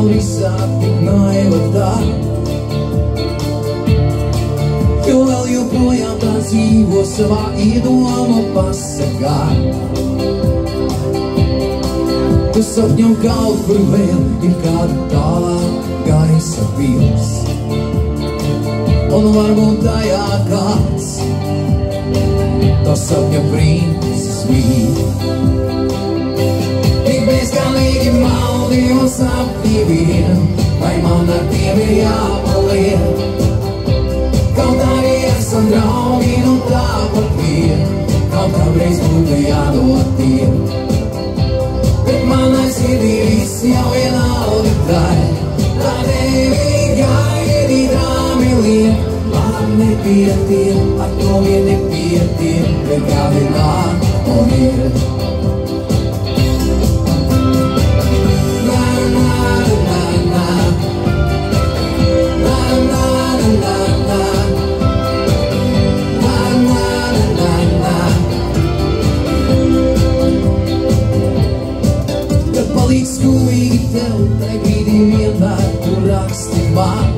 vēl visāk tik naiva tā, jo vēl joprojām tā dzīvo savā iedomu pasakā. Tu sapņo kaut kur vēl ir kāda tālā gaisa pils, un varbūt tajā kāds to sapņa princis mīl. Tik bezgalīgi maldi un sapņi vien, vai man ar tiem ir jāpaliek? Kaut arī esam draugi, nu tāpat vien, kaut kādreiz būtu jādod tiem. Bet manai sirdī viss jau vienalga tai, tā tevi gaidi drāmi liek. Man nepietiek, ar to vien nepietiek, bet kādi un ir. Kad palīdz skumīgi tev, tai brīdī vienmēr tu raksti man.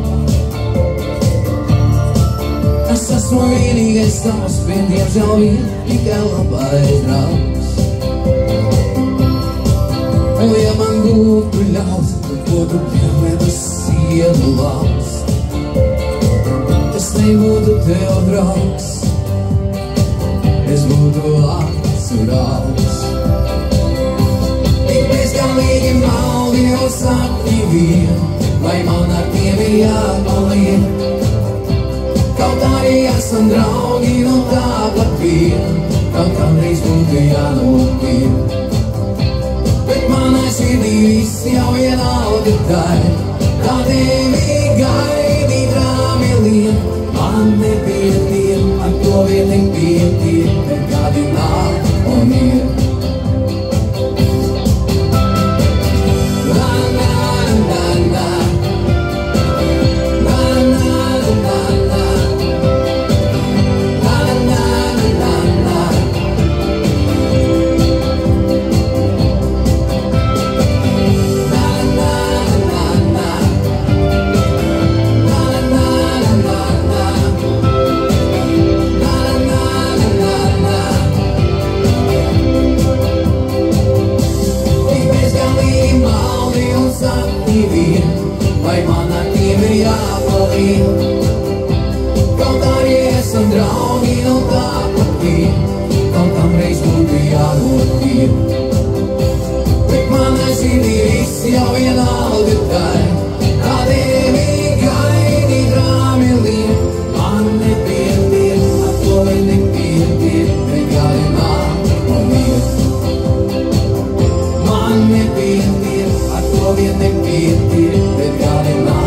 Es esmu vienīgais tavs, bet diemžēl vien tikai labais draugs. Un ja man būtu ļauts, tad ko tu pievedu sienu lauzt, es nebūtu tev draugs, es būtu acu raugs. Tik bezgalīgi maldi un sapņi vien, vai man ar tiem ir jāpaliek? Kaut arī esam draugi, nu tāpat vien, kaut kādreiz būtu jānotiek. Bet manai sirdī viss jau vienalga tai, tā tevi gaidi drāmi liek. Man nepietiek, ar to vien nepietiek, bet kādi nāk un ir. Vai man ar tiem ir jāpaliek? Kaut arī esam draugi, nu tāpat vien, kaut kādreiz būtu jādod tiem. Bet manai sirdī viss jau vienalga tai, tā tevi gaidi drāmi liek. Man nepietiek, ar to vien nepietiek, bet kādi nāk un ir. Man nepietiek, ar to vien nepietiek, bet kādi nāk.